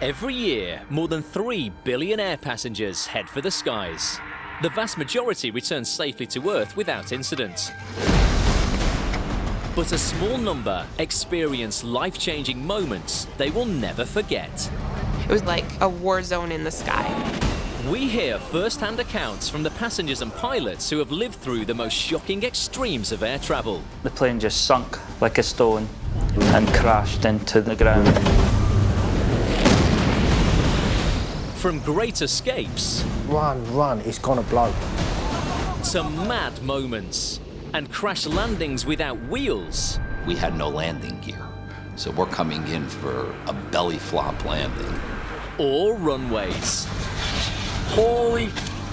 Every year, more than 3 billion air passengers head for the skies. The vast majority return safely to Earth without incident. But a small number experience life-changing moments they will never forget. It was like a war zone in the sky. We hear first-hand accounts from the passengers and pilots who have lived through the most shocking extremes of air travel. The plane just sunk like a stone and crashed into the ground. From great escapes Run, it's gonna blow. to mad moments and crash landings without wheels. We had no landing gear, so we're coming in for a belly flop landing. Or runways. Holy!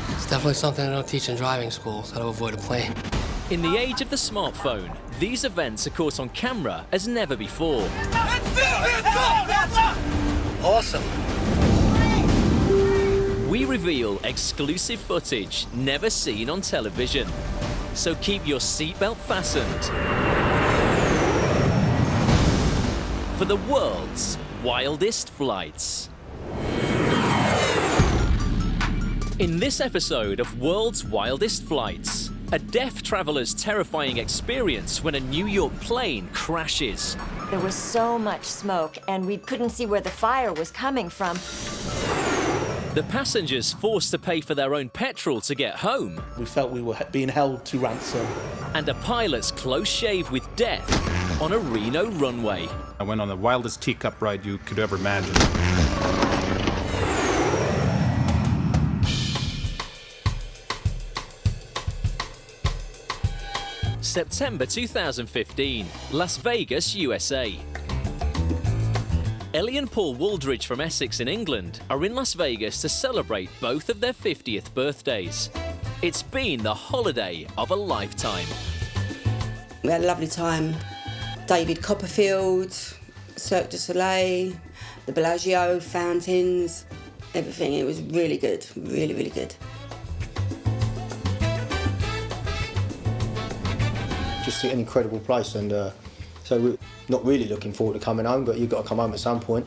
It's definitely something I don't teach in driving school, how to avoid a plane. In the age of the smartphone, these events are caught on camera as never before. Awesome. We reveal exclusive footage never seen on television. So keep your seatbelt fastened for the world's wildest flights. In this episode of World's Wildest Flights, a deaf traveler's terrifying experience when a New York plane crashes. There was so much smoke, and we couldn't see where the fire was coming from. The passengers forced to pay for their own petrol to get home. We felt we were being held to ransom. And a pilot's close shave with death on a Reno runway. I went on the wildest teacup ride you could ever imagine. September 2015, Las Vegas, USA. Ellie and Paul Wooldridge from Essex in England are in Las Vegas to celebrate both of their 50th birthdays. It's been the holiday of a lifetime. We had a lovely time. David Copperfield, Cirque du Soleil, the Bellagio, fountains, everything. It was really good, really, really good. Just an incredible place, and so we're not really looking forward to coming home, but you've got to come home at some point.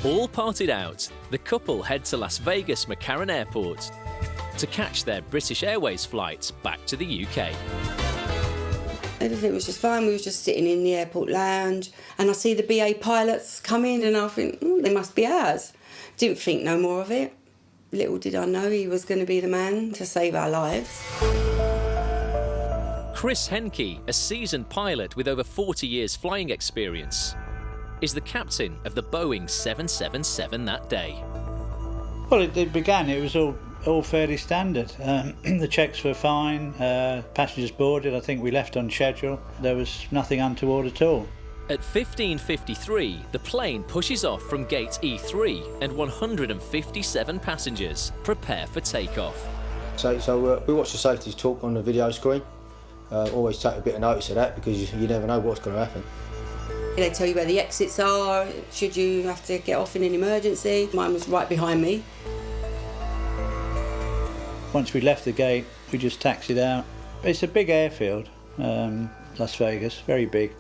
All parted out, the couple head to Las Vegas McCarran Airport to catch their British Airways flight back to the UK. Everything was just fine. We was just sitting in the airport lounge, and I see the BA pilots come in, and I think, they must be ours. Didn't think no more of it. Little did I know he was going to be the man to save our lives. Chris Henke, a seasoned pilot with over 40 years flying experience, is the captain of the Boeing 777 that day. Well, it began, it was all fairly standard. The checks were fine, passengers boarded, I think we left on schedule. There was nothing untoward at all. At 15:53, the plane pushes off from gate E03 and 157 passengers prepare for takeoff. So we watched the safety talk on the video screen. Always take a bit of notice of that because you never know what's going to happen. They tell you where the exits are, should you have to get off in an emergency. Mine was right behind me. Once we left the gate, we just taxied out. It's a big airfield, Las Vegas, very big.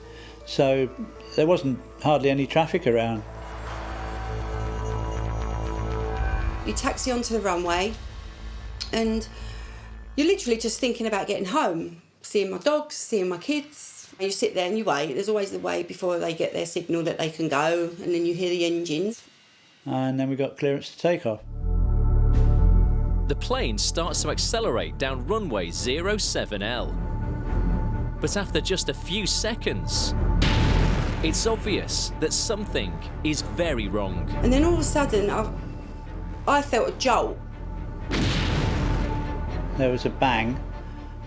So there wasn't hardly any traffic around. You taxi onto the runway, and you're literally just thinking about getting home. Seeing my dogs, seeing my kids. You sit there and you wait. There's always the wait before they get their signal that they can go, and then you hear the engines. And then we got clearance to take off. The plane starts to accelerate down runway 07L. But after just a few seconds, it's obvious that something is very wrong. And then all of a sudden, I felt a jolt. There was a bang.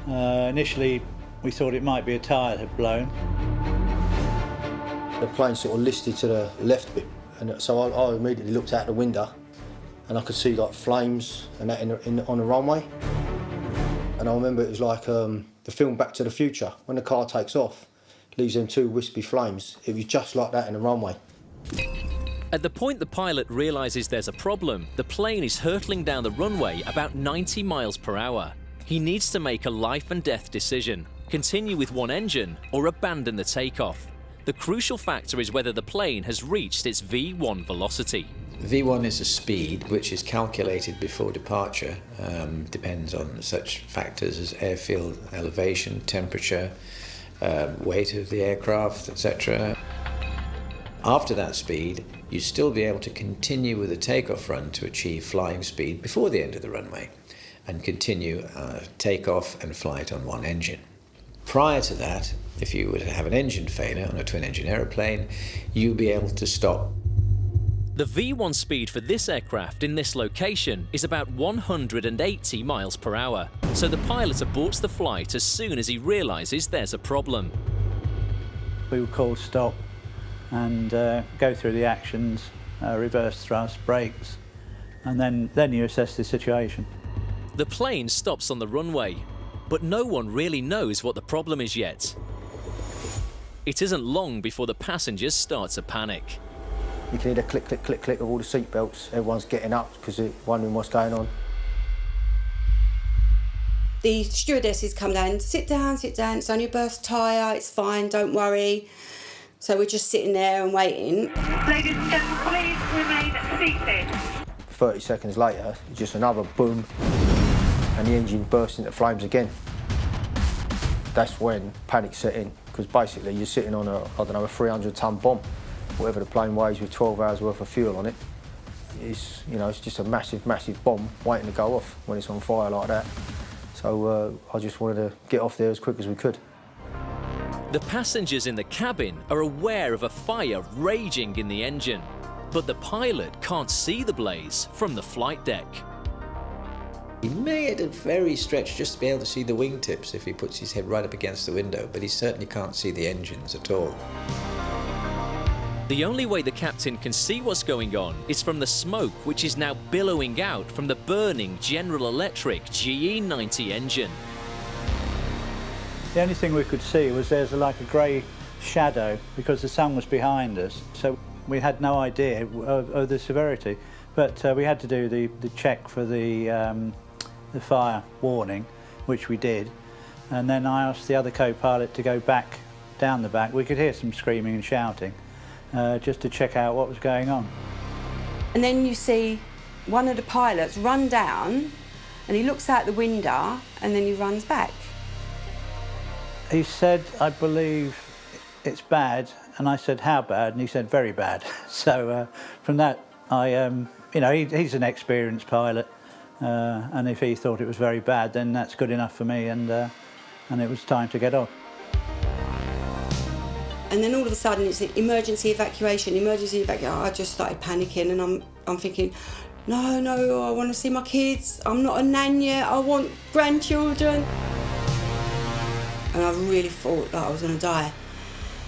Initially, we thought it might be a tyre had blown. The plane sort of listed to the left bit, and so I immediately looked out the window, and I could see like flames and that on the runway. And I remember it was like the film Back to the Future, when the car takes off, leaves them two wispy flames. It was just like that in the runway. At the point the pilot realizes there's a problem, the plane is hurtling down the runway about 90 miles per hour. He needs to make a life and death decision, continue with one engine or abandon the takeoff. The crucial factor is whether the plane has reached its V1 velocity. V1 is a speed which is calculated before departure. Depends on such factors as airfield elevation, temperature, weight of the aircraft, etc. After that speed, you still be able to continue with the takeoff run to achieve flying speed before the end of the runway and continue takeoff and flight on one engine. Prior to that, if you were to have an engine failure on a twin-engine aeroplane, you'd be able to stop. The V1 speed for this aircraft in this location is about 180 miles per hour, so the pilot aborts the flight as soon as he realizes there's a problem. We would call stop and go through the actions, reverse thrust, brakes, and then you assess the situation. The plane stops on the runway, but no one really knows what the problem is yet. It isn't long before the passengers start to panic. You can hear the click, click, click, click of all the seat belts. Everyone's getting up because they're wondering what's going on. The stewardesses come down, sit down, it's only a burst tyre, it's fine, don't worry. So we're just sitting there and waiting. Ladies and gentlemen, please remain seated. 30 seconds later, just another boom, and the engine bursts into flames again. That's when panic set in, because basically you're sitting on a 300-ton bomb. Whatever the plane weighs with 12 hours worth of fuel on it, it's just a massive, massive bomb waiting to go off when it's on fire like that. So I just wanted to get off there as quick as we could. The passengers in the cabin are aware of a fire raging in the engine, but the pilot can't see the blaze from the flight deck. He may at a very stretch just be able to see the wingtips if he puts his head right up against the window, but he certainly can't see the engines at all. The only way the captain can see what's going on is from the smoke which is now billowing out from the burning General Electric GE90 engine. The only thing we could see was there's like a grey shadow because the sun was behind us, so we had no idea of the severity. But we had to do the check for the fire warning, which we did, and then I asked the other co-pilot to go back down the back. We could hear some screaming and shouting, just to check out what was going on. And then you see one of the pilots run down, and he looks out the window, and then he runs back. He said, I believe it's bad, and I said, how bad? And he said, very bad. So from that, he's an experienced pilot, and if he thought it was very bad, then that's good enough for me, and it was time to get off. And then all of a sudden it's emergency evacuation. I just started panicking, and I'm thinking, no, I want to see my kids. I'm not a nan yet. I want grandchildren. And I really thought that I was going to die,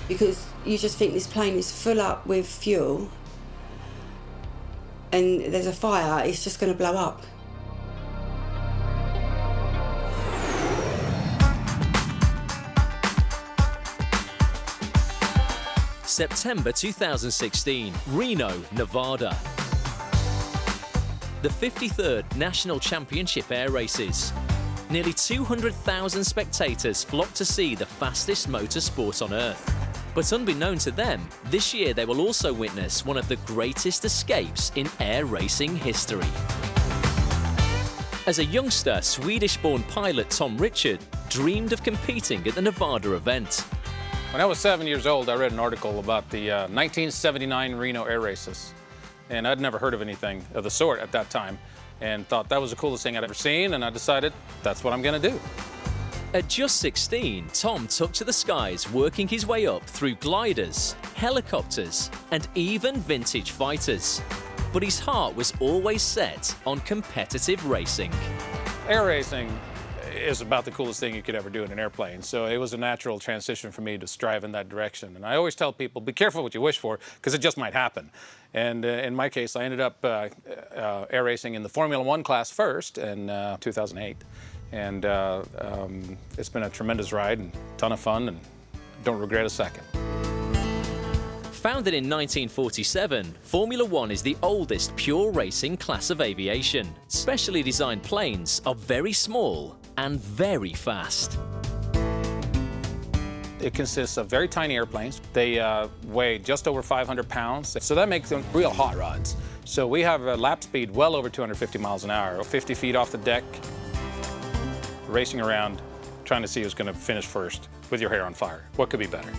because you just think this plane is full up with fuel and there's a fire, it's just going to blow up. September 2016, Reno, Nevada. The 53rd National Championship Air Races. Nearly 200,000 spectators flocked to see the fastest motorsport on Earth. But unbeknown to them, this year they will also witness one of the greatest escapes in air racing history. As a youngster, Swedish-born pilot Tom Richard dreamed of competing at the Nevada event. When I was 7 years old, I read an article about the 1979 Reno Air Races. And I'd never heard of anything of the sort at that time, and thought that was the coolest thing I'd ever seen, and I decided that's what I'm going to do. At just 16, Tom took to the skies, working his way up through gliders, helicopters, and even vintage fighters. But his heart was always set on competitive racing. Air racing is about the coolest thing you could ever do in an airplane, so it was a natural transition for me to strive in that direction. And I always tell people, be careful what you wish for, because it just might happen. And in my case, I ended up air racing in the Formula 1 class first in 2008. And it's been a tremendous ride and a ton of fun, and don't regret a second. Founded in 1947, Formula 1 is the oldest pure racing class of aviation. Specially designed planes are very small and very fast. It consists of very tiny airplanes. They weigh just over 500 pounds, so that makes them real hot rods. So we have a lap speed well over 250 miles an hour, 50 feet off the deck, racing around, trying to see who's going to finish first with your hair on fire. What could be better?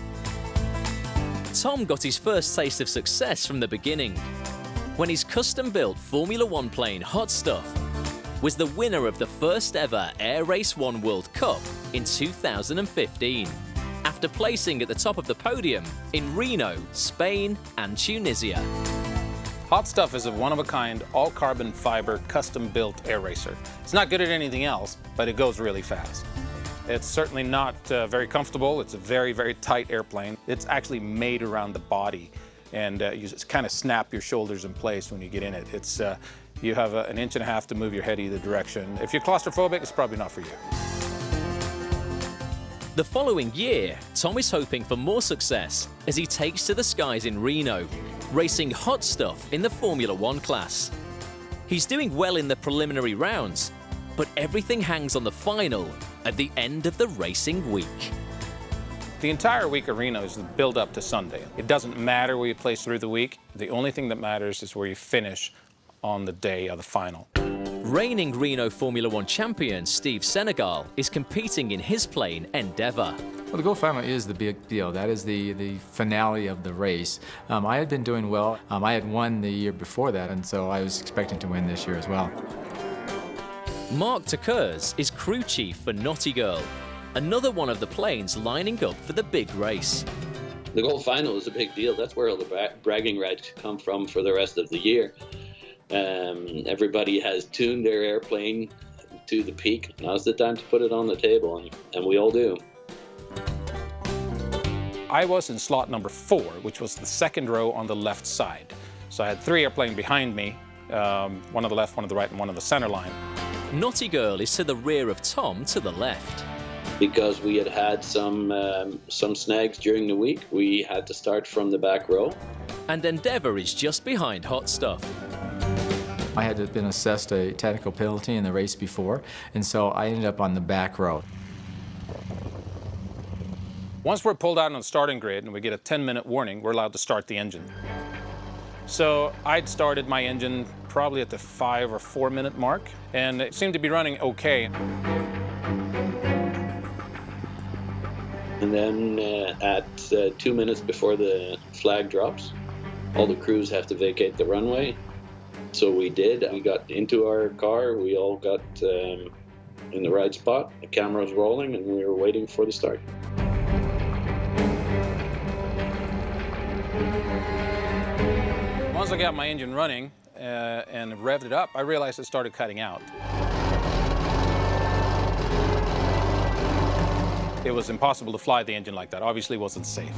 Tom got his first taste of success from the beginning, when his custom-built Formula One plane, Hot Stuff, was the winner of the first ever Air Race 1 World Cup in 2015, after placing at the top of the podium in Reno, Spain and Tunisia. Hot Stuff is a one-of-a-kind, all-carbon fiber, custom-built air racer. It's not good at anything else, but it goes really fast. It's certainly not very comfortable. It's a very, very tight airplane. It's actually made around the body, and you just kind of snap your shoulders in place when you get in it. It's, you have an inch and a half to move your head either direction. If you're claustrophobic, it's probably not for you. The following year, Tom is hoping for more success as he takes to the skies in Reno, racing Hot Stuff in the Formula One class. He's doing well in the preliminary rounds, but everything hangs on the final at the end of the racing week. The entire week of Reno is the build-up to Sunday. It doesn't matter where you place through the week. The only thing that matters is where you finish on the day of the final. Reigning Reno Formula One champion Steve Senegal is competing in his plane Endeavour. Well, the Go Final is the big deal. That is the finale of the race. I had been doing well. I had won the year before that, and so I was expecting to win this year as well. Mark Takers is crew chief for Naughty Girl, another one of the planes lining up for the big race. The Go Final is a big deal. That's where all the bragging rights come from for the rest of the year. Everybody has tuned their airplane to the peak. Now's the time to put it on the table, and we all do. I was in slot number 4, which was the second row on the left side. So I had 3 airplanes behind me, one on the left, one on the right, and one on the center line. Naughty Girl is to the rear of Tom to the left. Because we had some snags during the week, we had to start from the back row. And Endeavour is just behind Hot Stuff. I had been assessed a technical penalty in the race before, and so I ended up on the back row. Once we're pulled out on the starting grid and we get a 10-minute warning, we're allowed to start the engine. So I'd started my engine probably at the 5 or 4 minute mark, and it seemed to be running okay. And then at 2 minutes before the flag drops, all the crews have to vacate the runway. So we did. We got into our car. We all got in the right spot. The camera was rolling, and we were waiting for the start. Once I got my engine running and revved it up, I realized it started cutting out. It was impossible to fly the engine like that. Obviously, it wasn't safe.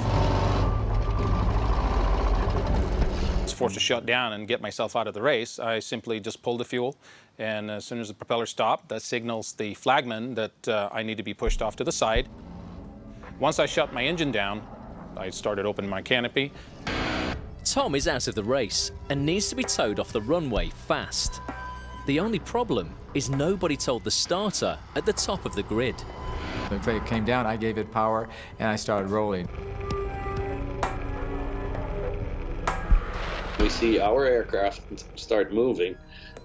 I was forced to shut down and get myself out of the race. I simply just pulled the fuel, and as soon as the propeller stopped, that signals the flagman that I need to be pushed off to the side. Once I shut my engine down, I started opening my canopy. Tom is out of the race and needs to be towed off the runway fast. The only problem is nobody told the starter at the top of the grid. The plane came down, I gave it power, and I started rolling. We see our aircraft start moving.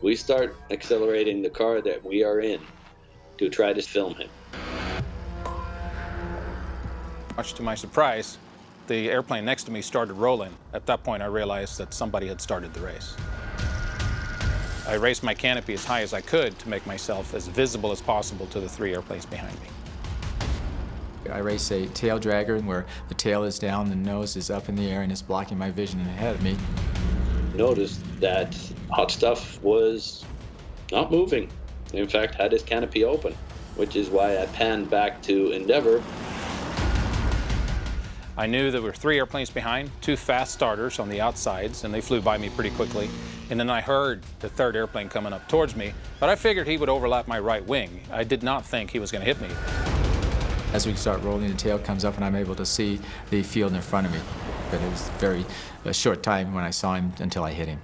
We start accelerating the car that we are in to try to film him. Much to my surprise, the airplane next to me started rolling. At that point, I realized that somebody had started the race. I raised my canopy as high as I could to make myself as visible as possible to the 3 airplanes behind me. I race a tail dragger where the tail is down, the nose is up in the air, and it's blocking my vision ahead of me. Noticed that Hot Stuff was not moving. In fact, had his canopy open, which is why I panned back to Endeavour. I knew there were 3 airplanes behind, 2 fast starters on the outsides, and they flew by me pretty quickly. And then I heard the 3rd airplane coming up towards me, but I figured he would overlap my right wing. I did not think he was going to hit me. As we start rolling, the tail comes up and I'm able to see the field in front of me. But it was a short time when I saw him until I hit him.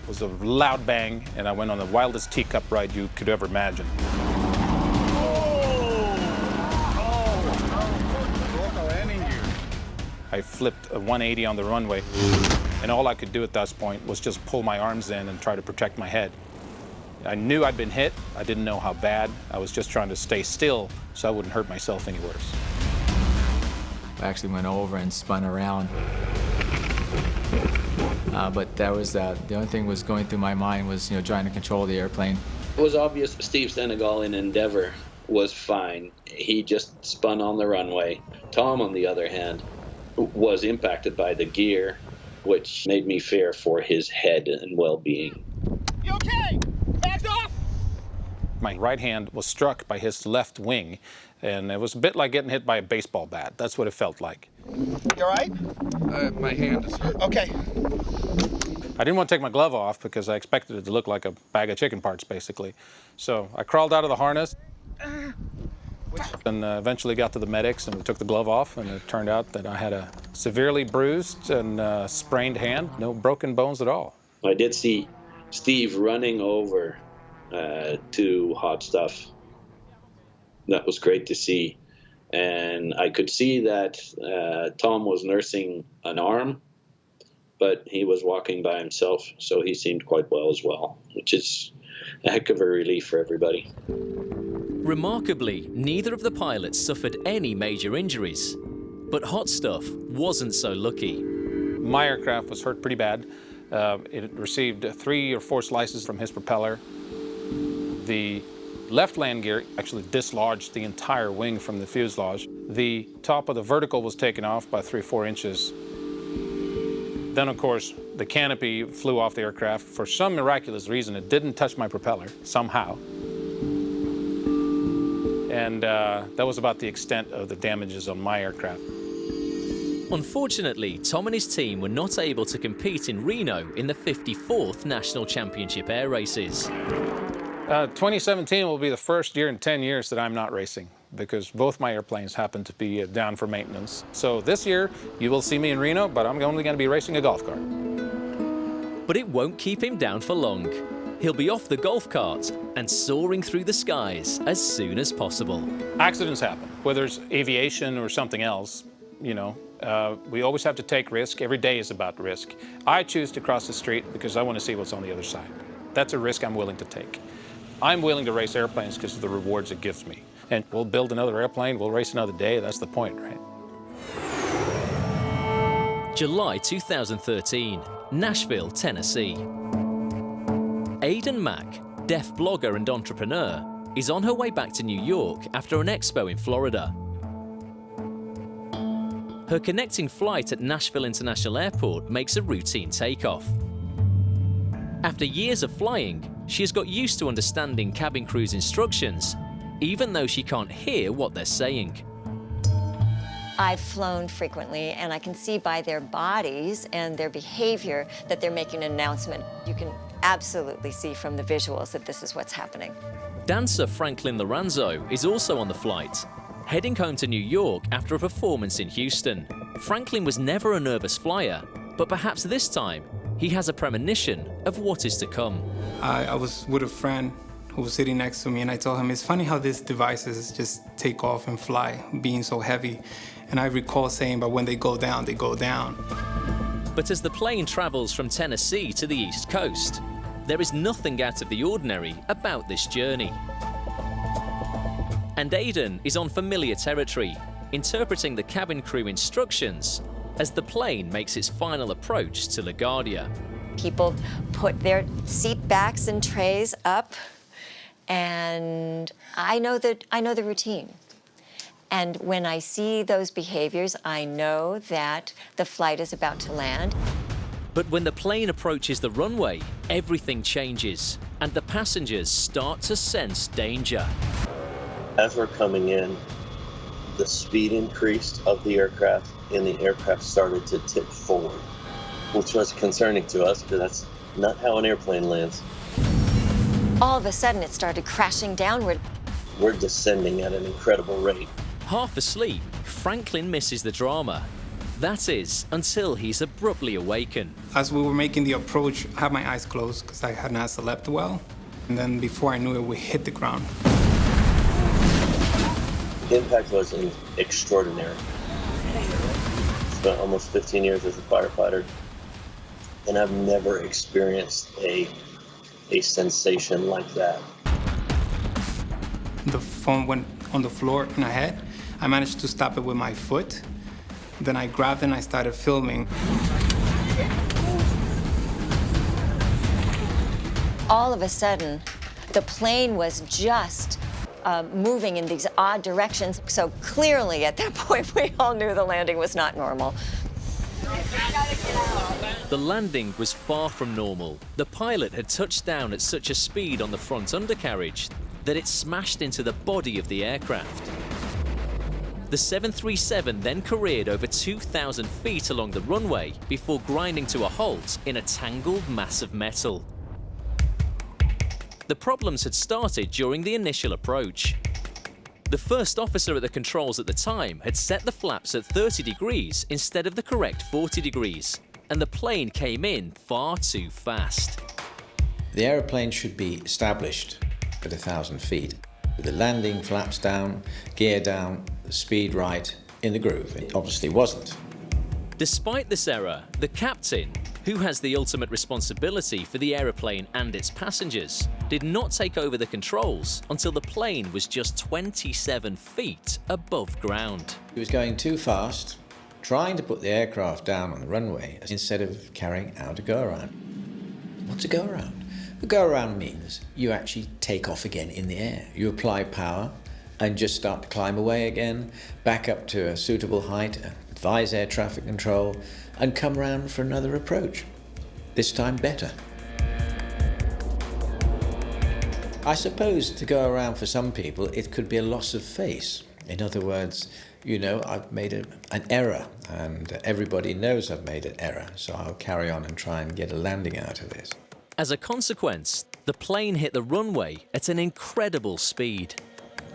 It was a loud bang, and I went on the wildest teacup ride you could ever imagine. I flipped a 180 on the runway, and all I could do at that point was just pull my arms in and try to protect my head. I knew I'd been hit. I didn't know how bad. I was just trying to stay still so I wouldn't hurt myself any worse. I actually went over and spun around. But that was the only thing was going through my mind was, trying to control the airplane. It was obvious Steve Senegal in Endeavour was fine. He just spun on the runway. Tom, on the other hand, was impacted by the gear, which made me fear for his head and well-being. You okay? Back off! My right hand was struck by his left wing, and it was a bit like getting hit by a baseball bat. That's what it felt like. You all right? My hand is hurt. Okay. I didn't want to take my glove off because I expected it to look like a bag of chicken parts, basically. So I crawled out of the harness and eventually got to the medics, and we took the glove off, and it turned out that I had a severely bruised and sprained hand, no broken bones at all. I did see Steve running over to Hot Stuff. That was great to see. And I could see that Tom was nursing an arm, but he was walking by himself, so he seemed quite well as well, which is a heck of a relief for everybody. Remarkably, neither of the pilots suffered any major injuries, but Hot Stuff wasn't so lucky. My aircraft was hurt pretty bad. It received 3 or 4 slices from his propeller. The left land gear actually dislodged the entire wing from the fuselage. The top of the vertical was taken off by 3 or 4 inches. Then, of course, the canopy flew off the aircraft. For some miraculous reason, it didn't touch my propeller, somehow. And that was about the extent of the damages on my aircraft. Unfortunately, Tom and his team were not able to compete in Reno in the 54th National Championship Air Races. 2017 will be the first year in 10 years that I'm not racing, because both my airplanes happen to be down for maintenance. So this year, you will see me in Reno, but I'm only going to be racing a golf cart. But it won't keep him down for long. He'll be off the golf cart and soaring through the skies as soon as possible. Accidents happen, whether it's aviation or something else, we always have to take risk. Every day is about risk. I choose to cross the street because I want to see what's on the other side. That's a risk I'm willing to take. I'm willing to race airplanes because of the rewards it gives me. And we'll build another airplane, we'll race another day, that's the point, right? July 2013, Nashville, Tennessee. Aidan Mack, deaf blogger and entrepreneur, is on her way back to New York after an expo in Florida. Her connecting flight at Nashville International Airport makes a routine takeoff. After years of flying, she has got used to understanding cabin crew's instructions, even though she can't hear what they're saying. I've flown frequently, and I can see by their bodies and their behavior that they're making an announcement. You can absolutely see from the visuals that this is what's happening. Dancer Franklin Lorenzo is also on the flight, heading home to New York after a performance in Houston. Franklin was never a nervous flyer, but perhaps this time he has a premonition of what is to come. I was with a friend who was sitting next to me, and I told him, it's funny how these devices just take off and fly, being so heavy. And I recall saying, but when they go down, they go down. But as the plane travels from Tennessee to the East Coast, there is nothing out of the ordinary about this journey. And Aidan is on familiar territory, interpreting the cabin crew instructions as the plane makes its final approach to LaGuardia. People put their seat backs and trays up, and I know the routine. And when I see those behaviors, I know that the flight is about to land. But when the plane approaches the runway, everything changes, and the passengers start to sense danger. As we're coming in, the speed increased of the aircraft, and the aircraft started to tip forward, which was concerning to us because that's not how an airplane lands. All of a sudden, it started crashing downward. We're descending at an incredible rate. Half asleep, Franklin misses the drama. That is, until he's abruptly awakened. As we were making the approach, I had my eyes closed because I had not slept well. And then before I knew it, we hit the ground. The impact was extraordinary. spent almost 15 years as a firefighter, and I've never experienced a sensation like that. The phone went on the floor in my head. I managed to stop it with my foot. Then I grabbed it and I started filming. All of a sudden, the plane was just moving in these odd directions. So clearly at that point, we all knew the landing was not normal. The landing was far from normal. The pilot had touched down at such a speed on the front undercarriage that it smashed into the body of the aircraft. The 737 then careered over 2,000 feet along the runway before grinding to a halt in a tangled mass of metal. The problems had started during the initial approach. The first officer at the controls at the time had set the flaps at 30 degrees instead of the correct 40 degrees, and the plane came in far too fast. The aeroplane should be established at 1,000 feet, with the landing flaps down, gear down, the speed right, in the groove. It obviously wasn't. Despite this error, the captain, who has the ultimate responsibility for the aeroplane and its passengers, did not take over the controls until the plane was just 27 feet above ground. He was going too fast, trying to put the aircraft down on the runway instead of carrying out a go-around. What's a go-around? A go-around means you actually take off again in the air. You apply power and just start to climb away again, back up to a suitable height, advise air traffic control, and come around for another approach. This time better. I suppose to go around for some people, it could be a loss of face. In other words, you know, I've made an error, and everybody knows I've made an error, so I'll carry on and try and get a landing out of this. As a consequence, the plane hit the runway at an incredible speed.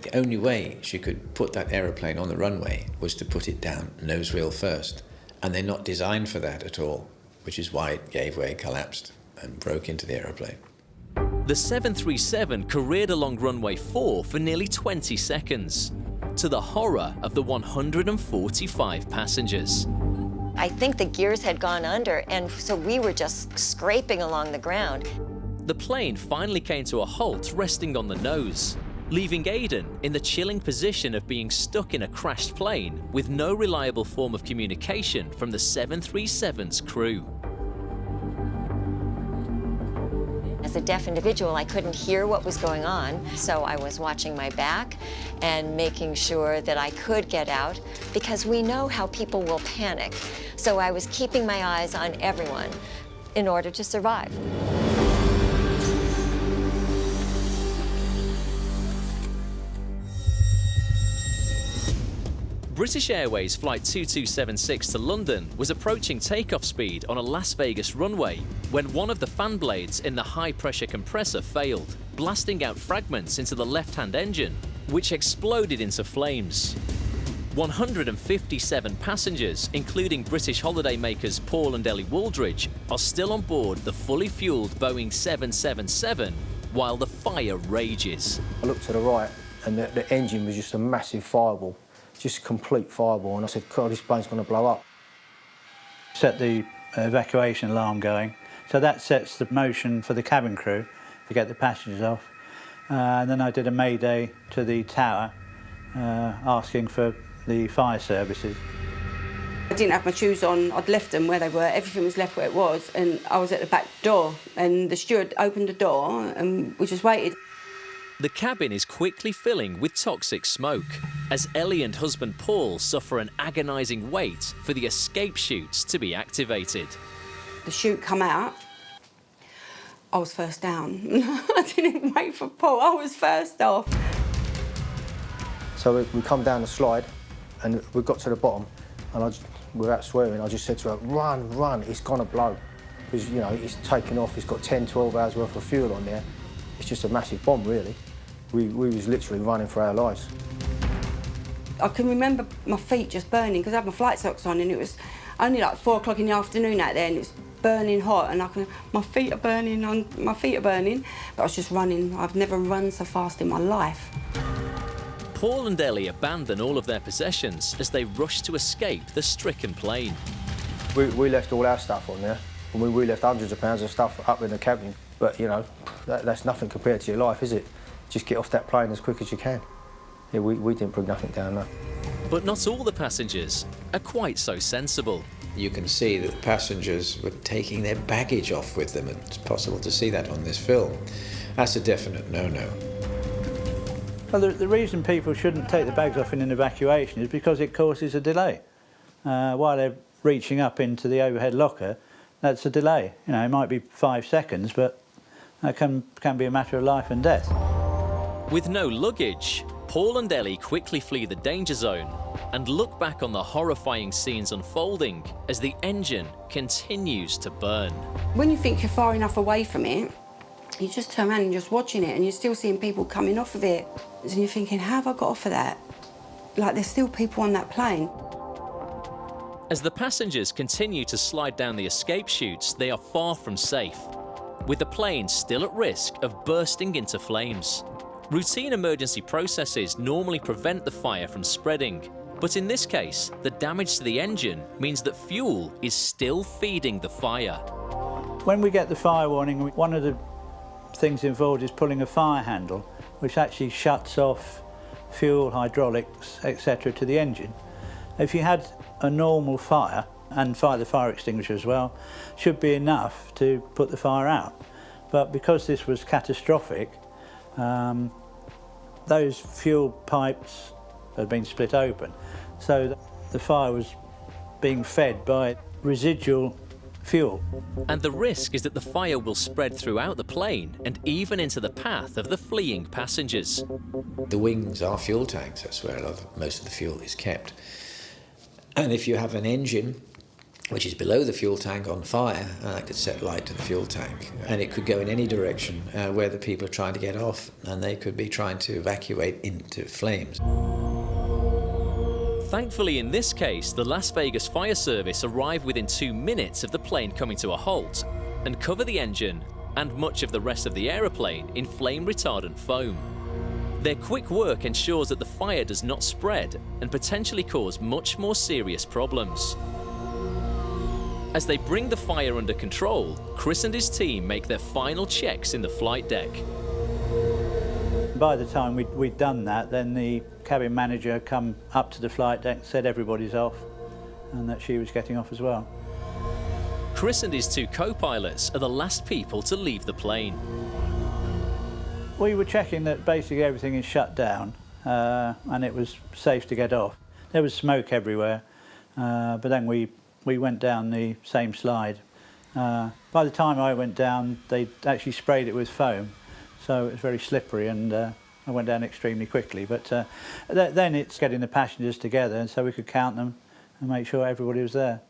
The only way she could put that aeroplane on the runway was to put it down nose wheel first, and they're not designed for that at all, which is why it gave way, collapsed, and broke into the aeroplane. The 737 careered along runway 4 for nearly 20 seconds, to the horror of the 145 passengers. I think the gears had gone under, and so we were just scraping along the ground. The plane finally came to a halt, resting on the nose, leaving Aidan in the chilling position of being stuck in a crashed plane with no reliable form of communication from the 737's crew. As a deaf individual, I couldn't hear what was going on, so I was watching my back and making sure that I could get out, because we know how people will panic. So I was keeping my eyes on everyone in order to survive. British Airways Flight 2276 to London was approaching takeoff speed on a Las Vegas runway when one of the fan blades in the high-pressure compressor failed, blasting out fragments into the left-hand engine, which exploded into flames. 157 passengers, including British holidaymakers Paul and Ellie Wooldridge, are still on board the fully fueled Boeing 777 while the fire rages. I looked to the right and the engine was just a massive fireball. Just complete fireball, and I said, God, this plane's going to blow up. Set the evacuation alarm going, so that sets the motion for the cabin crew to get the passengers off. And then I did a mayday to the tower, asking for the fire services. I didn't have my shoes on, I'd left them where they were, everything was left where it was, and I was at the back door, and the steward opened the door, and we just waited. The cabin is quickly filling with toxic smoke as Ellie and husband Paul suffer an agonising wait for the escape chutes to be activated. The chute come out, I was first down. I didn't wait for Paul, I was first off. So we come down the slide and we got to the bottom, and I just, without swearing, I just said to her, run, run, it's gonna blow. Because, you know, it's taken off, it's got 10, 12 hours worth of fuel on there. It's just a massive bomb, really. We was literally running for our lives. I can remember my feet just burning because I had my flight socks on, and it was only like 4 o'clock in the afternoon out there, and it was burning hot, and my feet are burning, but I was just running. I've never run so fast in my life. Paul and Ellie abandon all of their possessions as they rush to escape the stricken plane. We left all our stuff on there. I mean, we left hundreds of pounds of stuff up in the cabin. But, you know, that's nothing compared to your life, is it? Just get off that plane as quick as you can. Yeah, we didn't bring nothing down, no. But not all the passengers are quite so sensible. You can see that the passengers were taking their baggage off with them. It's possible to see that on this film. That's a definite no-no. Well, the reason people shouldn't take the bags off in an evacuation is because it causes a delay. While they're reaching up into the overhead locker, that's a delay. You know, it might be 5 seconds, but that can be a matter of life and death. With no luggage, Paul and Ellie quickly flee the danger zone and look back on the horrifying scenes unfolding as the engine continues to burn. When you think you're far enough away from it, you just turn around and just watching it, and you're still seeing people coming off of it. And you're thinking, how have I got off of that? Like, there's still people on that plane. As the passengers continue to slide down the escape chutes, they are far from safe, with the plane still at risk of bursting into flames. Routine emergency processes normally prevent the fire from spreading, but in this case, the damage to the engine means that fuel is still feeding the fire. When we get the fire warning, one of the things involved is pulling a fire handle, which actually shuts off fuel, hydraulics, etc. to the engine. If you had a normal fire, and the fire extinguisher as well, should be enough to put the fire out. But because this was catastrophic, those fuel pipes had been split open, so the fire was being fed by residual fuel. And the risk is that the fire will spread throughout the plane and even into the path of the fleeing passengers. The wings are fuel tanks. That's where most of the fuel is kept. And if you have an engine which is below the fuel tank on fire, that could set light to the fuel tank. And it could go in any direction where the people are trying to get off, and they could be trying to evacuate into flames. Thankfully, in this case, the Las Vegas Fire Service arrived within 2 minutes of the plane coming to a halt and cover the engine and much of the rest of the aeroplane in flame-retardant foam. Their quick work ensures that the fire does not spread and potentially cause much more serious problems. As they bring the fire under control, Chris and his team make their final checks in the flight deck. By the time we'd done that, then the cabin manager come up to the flight deck, said everybody's off, and that she was getting off as well. Chris and his 2 co-pilots are the last people to leave the plane. We were checking that basically everything is shut down, and it was safe to get off. There was smoke everywhere, but then we went down the same slide. By the time I went down, they actually sprayed it with foam, so it was very slippery, and I went down extremely quickly. But then it's getting the passengers together, and so we could count them and make sure everybody was there.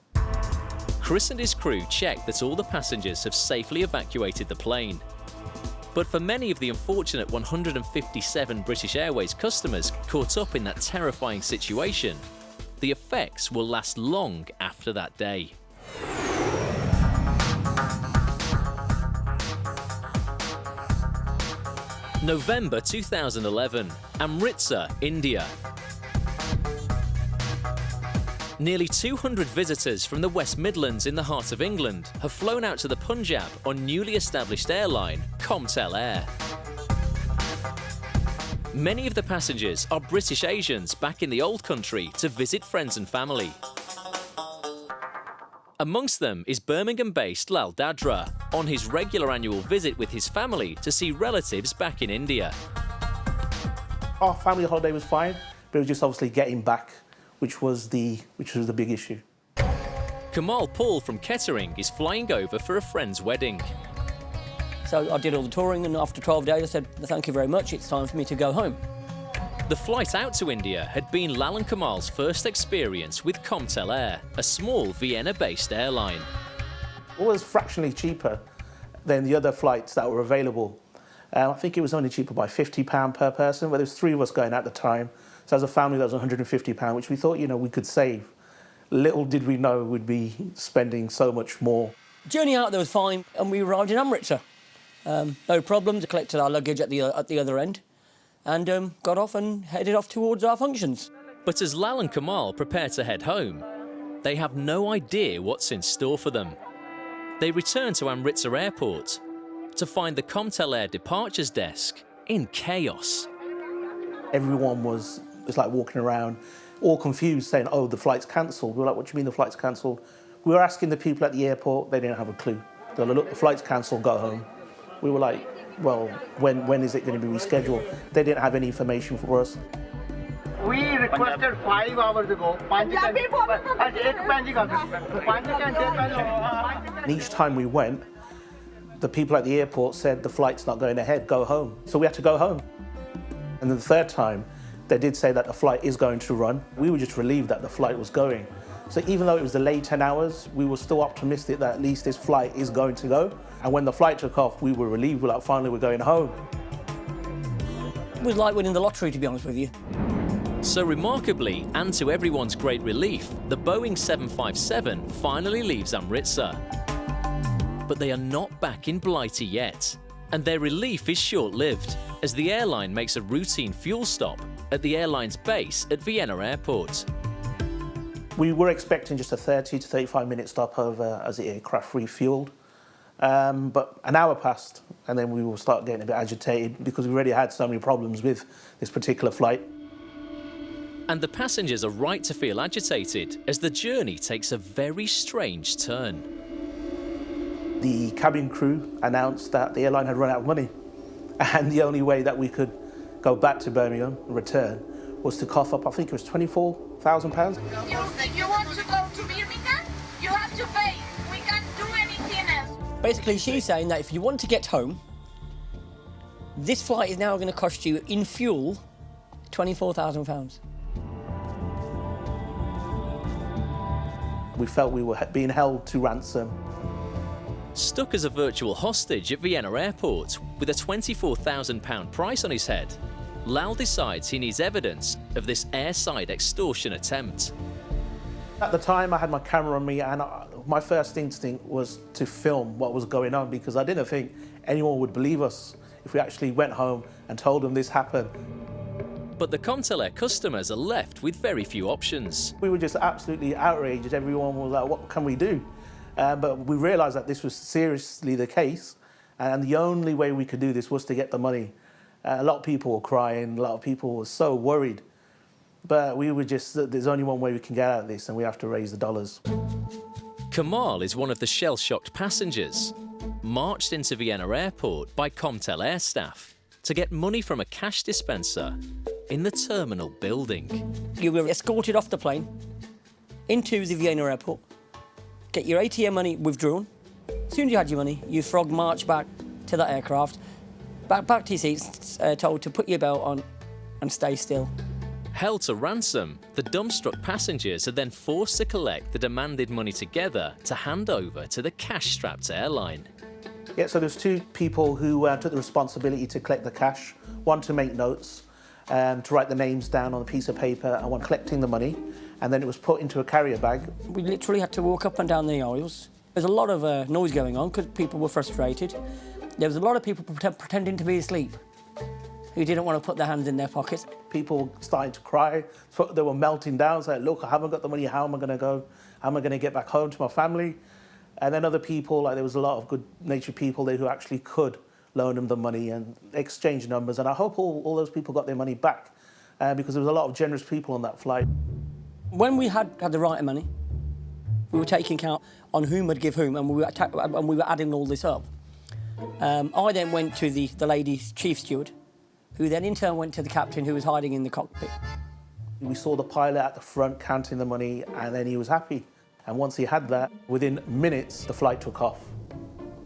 Chris and his crew checked that all the passengers have safely evacuated the plane. But for many of the unfortunate 157 British Airways customers caught up in that terrifying situation, the effects will last long after that day. November 2011, Amritsar, India. Nearly 200 visitors from the West Midlands in the heart of England have flown out to the Punjab on newly established airline Comtel Air. Many of the passengers are British Asians back in the old country to visit friends and family. Amongst them is Birmingham-based Lal Dadra, on his regular annual visit with his family to see relatives back in India. Our family holiday was fine, but it was just obviously getting back, which was the big issue. Kamal Paul from Kettering is flying over for a friend's wedding. So I did all the touring, and after 12 days I said, thank you very much, it's time for me to go home. The flight out to India had been Lal and Kamal's first experience with Comtel Air, a small Vienna-based airline. It was fractionally cheaper than the other flights that were available. I think it was only cheaper by £50 per person, but there was 3 of us going at the time. So as a family, that was £150, which we thought, we could save. Little did we know we'd be spending so much more. Journey out there was fine, and we arrived in Amritsar. No problems. I collected our luggage at the other end. and got off and headed off towards our functions. But as Lal and Kamal prepare to head home, they have no idea what's in store for them. They return to Amritsar Airport to find the Comtel Air departures desk in chaos. Everyone was like walking around, all confused, saying, oh, the flight's cancelled. We were like, what do you mean the flight's cancelled? We were asking the people at the airport, they didn't have a clue. They were like, look, the flight's cancelled, go home. We were like, well, when is it going to be rescheduled? They didn't have any information for us. We requested 5 hours ago. And each time we went, the people at the airport said, the flight's not going ahead, go home. So we had to go home. And then the third time, they did say that the flight is going to run. We were just relieved that the flight was going. So even though it was delayed 10 hours, we were still optimistic that at least this flight is going to go. And when the flight took off, we were relieved. We're like, finally, we're going home. It was like winning the lottery, to be honest with you. So remarkably, and to everyone's great relief, the Boeing 757 finally leaves Amritsar. But they are not back in Blighty yet. And their relief is short-lived, as the airline makes a routine fuel stop at the airline's base at Vienna Airport. We were expecting just a 30 to 35-minute stopover as the aircraft refueled. But an hour passed, and then we will start getting a bit agitated because we already had so many problems with this particular flight. And the passengers are right to feel agitated as the journey takes a very strange turn. The cabin crew announced that the airline had run out of money, and the only way that we could go back to Birmingham and return was to cough up, I think it was £24,000. You want to go to Birmingham? You have to pay. We can't do anything else. Basically, she's saying that if you want to get home, this flight is now going to cost you, in fuel, £24,000. We felt we were being held to ransom. Stuck as a virtual hostage at Vienna Airport with a £24,000 price on his head, Lal decides he needs evidence of this airside extortion attempt. At the time, I had my camera on me, and my first instinct was to film what was going on because I didn't think anyone would believe us if we actually went home and told them this happened. But the Comtel Air customers are left with very few options. We were just absolutely outraged. Everyone was like, what can we do? But we realised that this was seriously the case, and the only way we could do this was to get the money. A lot of people were crying, a lot of people were so worried. But we were just, there's only one way we can get out of this, and we have to raise the dollars. Kamal is one of the shell-shocked passengers, marched into Vienna Airport by Comtel Air staff to get money from a cash dispenser in the terminal building. You were escorted off the plane into the Vienna Airport, get your ATM money withdrawn. As soon as you had your money, you frog marched back to that aircraft, back to your seats, told to put your belt on and stay still. Held to ransom, the dumbstruck passengers are then forced to collect the demanded money together to hand over to the cash-strapped airline. Yeah, so there's two people who took the responsibility to collect the cash, one to make notes, to write the names down on a piece of paper, and one collecting the money, and then it was put into a carrier bag. We literally had to walk up and down the aisles. There's a lot of noise going on because people were frustrated. There was a lot of people pretending to be asleep who didn't want to put their hands in their pockets. People started to cry. They were melting down, saying, look, I haven't got the money, how am I going to go? How am I going to get back home to my family? And then other people, like there was a lot of good-natured people there who actually could loan them the money and exchange numbers. And I hope all those people got their money back because there was a lot of generous people on that flight. When we had the right money, we were taking count on whom would give whom, and we were adding all this up. I then went to the lady's chief steward, who then in turn went to the captain who was hiding in the cockpit. We saw the pilot at the front counting the money, and then he was happy. And once he had that, within minutes, the flight took off.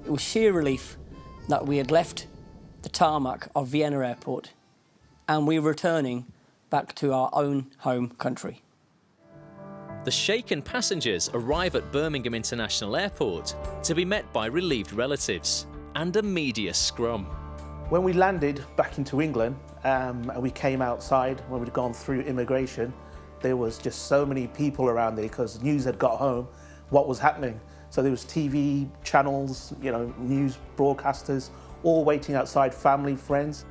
It was sheer relief that we had left the tarmac of Vienna Airport and we were returning back to our own home country. The shaken passengers arrive at Birmingham International Airport to be met by relieved relatives and a media scrum. When we landed back into England and we came outside, when we'd gone through immigration, there was just so many people around there because news had got home what was happening. So there was TV channels, news broadcasters, all waiting outside, family, friends.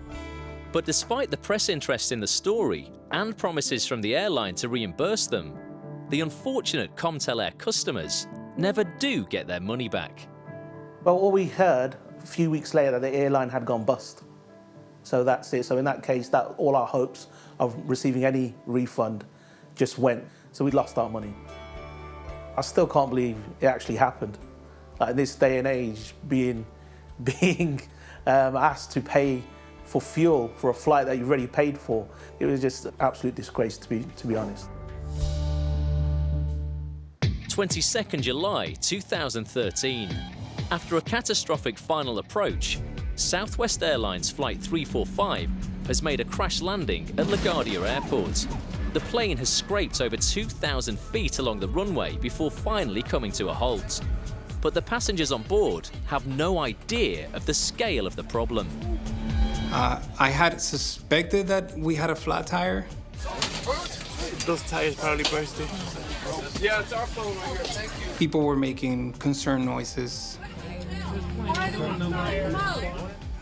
But despite the press interest in the story and promises from the airline to reimburse them, the unfortunate Comtel Air customers never do get their money back. Well, all we heard a few weeks later, the airline had gone bust. So that's it. So in that case, that all our hopes of receiving any refund just went. So we lost our money. I still can't believe it actually happened. Like in this day and age, being asked to pay for fuel for a flight that you've already paid for, it was just an absolute disgrace, to be honest. 22nd July 2013. After a catastrophic final approach, Southwest Airlines Flight 345 has made a crash landing at LaGuardia Airport. The plane has scraped over 2,000 feet along the runway before finally coming to a halt. But the passengers on board have no idea of the scale of the problem. I had suspected that we had a flat tire. Those tires probably bursted. Yeah, it's our phone right here. Thank you. People were making concerned noises.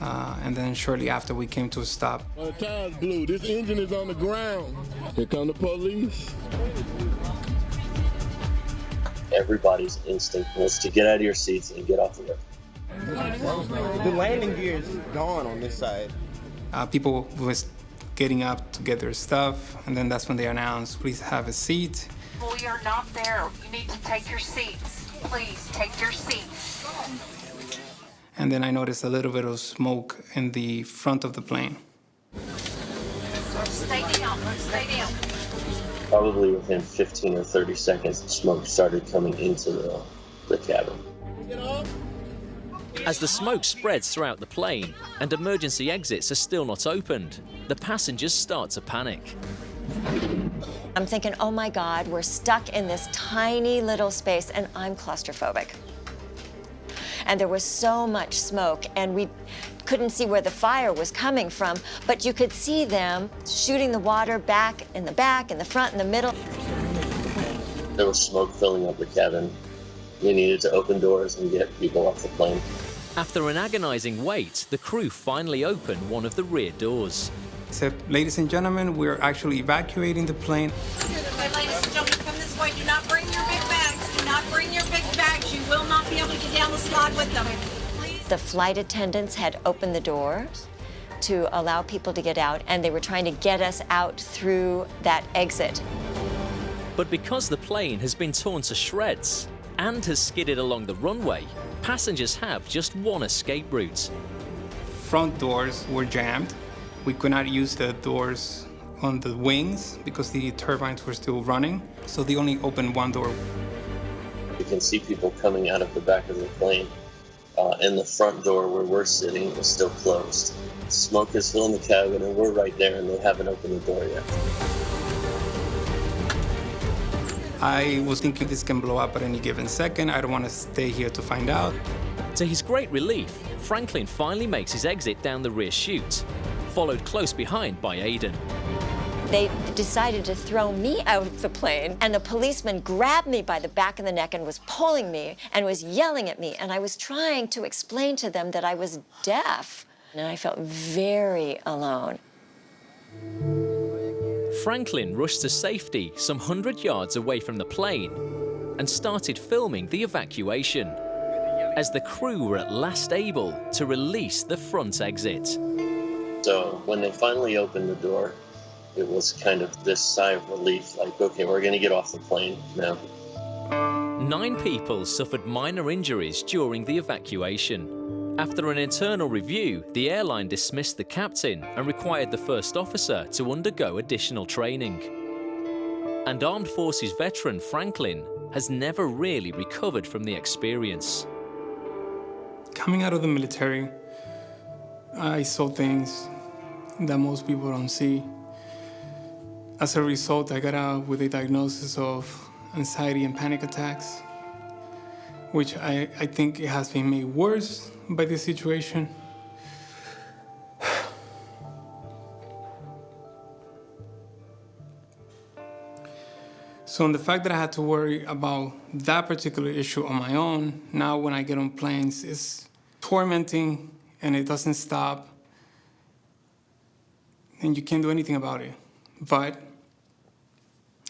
And then shortly after, we came to a stop. The tire's blue. This engine is on the ground. Here come the police. Everybody's instinct was to get out of your seats and get off the road. The landing gear is gone on this side. People was getting up to get their stuff, and then that's when they announced, please have a seat. We are not there. You need to take your seats. Please take your seats. And then I noticed a little bit of smoke in the front of the plane. Stay down. Stay down. Probably within 15 or 30 seconds, smoke started coming into the cabin. As the smoke spreads throughout the plane and emergency exits are still not opened, the passengers start to panic. I'm thinking, oh my God, we're stuck in this tiny little space and I'm claustrophobic. And there was so much smoke and we couldn't see where the fire was coming from, but you could see them shooting the water back, in the front, in the middle. There was smoke filling up the cabin. We needed to open doors and get people off the plane. After an agonizing wait, the crew finally opened one of the rear doors. Said, ladies and gentlemen, we're actually evacuating the plane. Okay, ladies and gentlemen, come this way. Do not bring your big bags. Do not bring your big bags. You will not be able to get down the slide with them. Please. The flight attendants had opened the doors to allow people to get out, and they were trying to get us out through that exit. But because the plane has been torn to shreds and has skidded along the runway, passengers have just one escape route. Front doors were jammed. We could not use the doors on the wings because the turbines were still running, so they only opened one door. You can see people coming out of the back of the plane, and the front door where we're sitting is still closed. Smoke is filling the cabin, and we're right there, and they haven't opened the door yet. I was thinking this can blow up at any given second. I don't want to stay here to find out. To his great relief, Franklin finally makes his exit down the rear chute, followed close behind by Aidan. They decided to throw me out of the plane, and the policeman grabbed me by the back of the neck and was pulling me and was yelling at me, and I was trying to explain to them that I was deaf, and I felt very alone. Franklin rushed to safety some 100 yards away from the plane and started filming the evacuation as the crew were at last able to release the front exit. So when they finally opened the door, it was kind of this sigh of relief, like, okay, we're going to get off the plane now. 9 people suffered minor injuries during the evacuation. After an internal review, the airline dismissed the captain and required the first officer to undergo additional training. And Armed Forces veteran Franklin has never really recovered from the experience. Coming out of the military, I saw things that most people don't see. As a result, I got out with a diagnosis of anxiety and panic attacks, which I think it has been made worse by this situation. So, the fact that I had to worry about that particular issue on my own, now when I get on planes, it's tormenting and it doesn't stop. and you can't do anything about it. But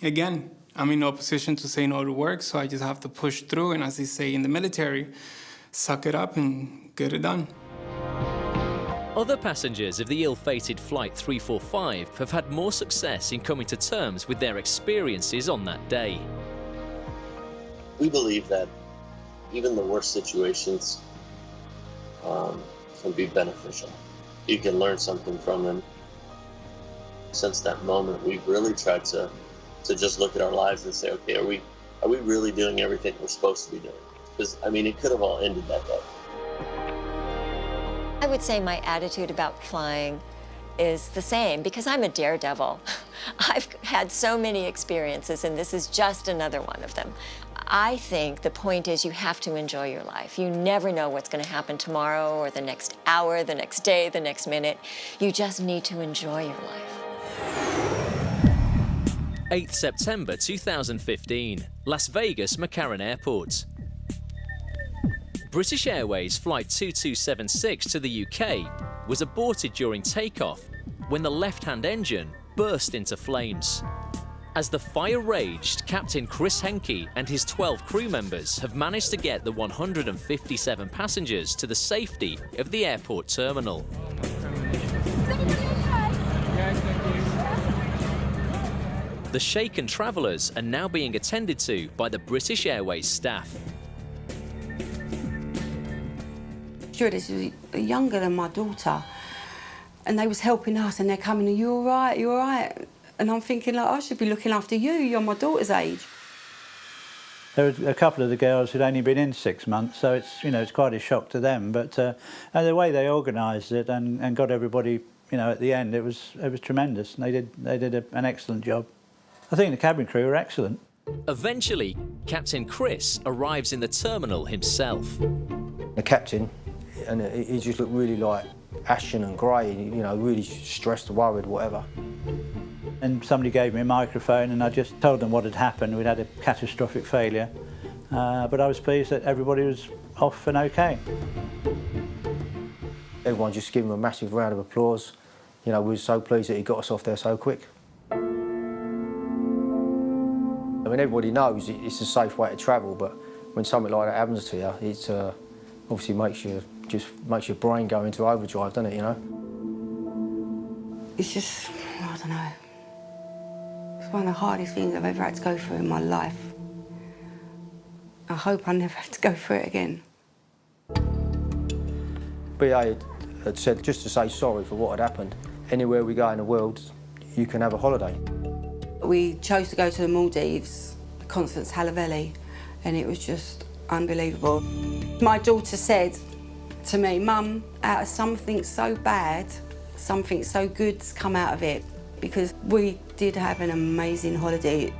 again, I'm in no position to say no to work, so I just have to push through, and as they say in the military, suck it up and get it done. Other passengers of the ill-fated Flight 345 have had more success in coming to terms with their experiences on that day. We believe that even the worst situations can be beneficial. You can learn something from them. Since that moment, we've really tried to just look at our lives and say, okay, are we really doing everything we're supposed to be doing? Because, I mean, it could have all ended that day. I would say my attitude about flying is the same because I'm a daredevil. I've had so many experiences, and this is just another one of them. I think the point is you have to enjoy your life. You never know what's going to happen tomorrow or the next hour, the next day, the next minute. You just need to enjoy your life. 8th September 2015, Las Vegas McCarran Airport. British Airways Flight 2276 to the UK was aborted during takeoff when the left-hand engine burst into flames. As the fire raged, Captain Chris Henke and his 12 crew members have managed to get the 157 passengers to the safety of the airport terminal. The shaken travellers are now being attended to by the British Airways staff. Stewardess was younger than my daughter, and they was helping us, and they're coming, are you all right, you all right? And I'm thinking, like, I should be looking after you, you're my daughter's age. There were a couple of the girls who'd only been in 6 months, so it's, you know, it's quite a shock to them. But and the way they organised it and got everybody, you know, at the end, it was tremendous. And they did an excellent job. I think the cabin crew were excellent. Eventually, Captain Chris arrives in the terminal himself. The captain, and he just looked really like ashen and grey, you know, really stressed, worried, whatever. And somebody gave me a microphone and I just told them what had happened. We'd had a catastrophic failure, but I was pleased that everybody was off and okay. Everyone just gave him a massive round of applause. You know, we were so pleased that he got us off there so quick. I mean, everybody knows it's a safe way to travel, but when something like that happens to you, it obviously makes your brain go into overdrive, doesn't it, you know? It's just, I don't know. It's one of the hardest things I've ever had to go through in my life. I hope I never have to go through it again. BA had said just to say sorry for what had happened. Anywhere we go in the world, you can have a holiday. We chose to go to the Maldives, Constance Halavelli, and it was just unbelievable. My daughter said to me, Mum, out of something so bad, something so good's come out of it, because we did have an amazing holiday.